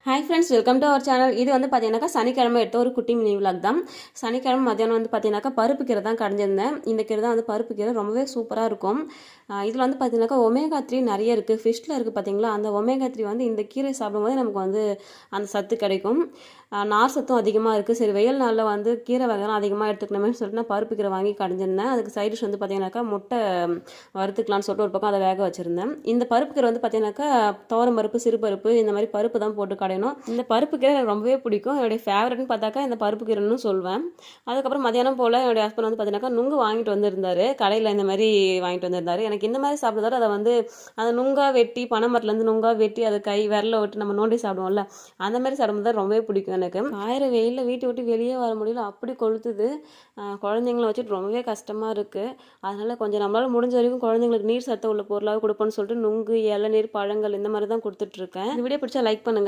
Hi friends, welcome to our channel. இது வந்து பார்த்தீங்கன்னாக்கா சனிக்கிழமை எடுத்த ஒரு குட்டி மினி விலாக் தான். சனிக்கிழமை மத்தியானம் வந்து பார்த்தீங்கன்னாக்கா பருப்பு கீரை தான் கடைஞ்சிருந்தேன். இந்த கீரை தான் வந்து பருப்பு கீரை ரொம்பவே சூப்பராக இருக்கும். இதில் வந்து பார்த்தீங்கன்னாக்கா ஒமேகா 3 நிறைய இருக்குது. ஃபிஷ்ஷில் இருக்குது பார்த்தீங்களா, அந்த ஒமேகா 3 வந்து இந்த கீரை சாப்பிடும்போது நமக்கு வந்து அந்த சத்து கிடைக்கும். நார் சத்தும் அதிகமாக இருக்குது. சரி, வெயில் நாளில் வந்து கீரை வகைலாம் அதிகமாக எடுத்துக்கணுமேனு சொல்லிட்டு நான் பருப்பு கீரை வாங்கி கடைஞ்சிருந்தேன். அதுக்கு சைட் டிஷ் வந்து பார்த்தீங்கன்னாக்கா முட்டை வறுத்துக்கலாம்னு சொல்லிட்டு ஒரு பக்கம் அதை வேக வச்சுருந்தேன். இந்த பருப்பு கீரை வந்து பார்த்தீங்கன்னாக்கா துவரம் பருப்பு, சிறு பருப்பு, இந்த மாதிரி பருப்பு தான் போட்டு கடையணும். இந்த பருப்பு கீரை எனக்கு ரொம்பவே பிடிக்கும். என்னுடைய ஃபேவரட்னு பார்த்தாக்கா இந்த பருப்பு கீரைன்னு சொல்வேன். அதுக்கப்புறம் மதியானம் போல் என்னுடைய ஹஸ்பண்ட் வந்து பார்த்தீங்கன்னாக்கா நுங்கு வாங்கிட்டு வந்திருந்தார். கடையில் இந்த மாதிரி வாங்கிட்டு வந்திருந்தார். எனக்கு இந்த மாதிரி சாப்பிட்றதோட அதை வந்து அந்த நுங்காக வெட்டி, பனைமரத்துலேருந்து நுங்காக வெட்டி அதை விரல விட்டு நம்ம நோண்டி சாப்பிடுவோம்ல, அந்த மாதிரி சாப்பிடும்போது தான் ரொம்பவே பிடிக்கும் எனக்கு. ஆயிரம் வெயிலில் வீட்டை விட்டு வெளியே வர முடியல, அப்படி கொளுத்துது. குழந்தைங்கள வச்சுட்டு ரொம்பவே கஷ்டமாக இருக்குது. அதனால் கொஞ்சம் நம்மளால் முடிஞ்ச வரைக்கும் குழந்தைங்களுக்கு நீர் சத்து உள்ள பொருளாக கொடுப்போன்னு சொல்லிட்டு நுங்கு, இளநீர், பழங்கள் இந்த மாதிரி தான் கொடுத்துட்ருக்கேன். இந்த வீடியோ பிடிச்சா லைக் பண்ணுங்கள்.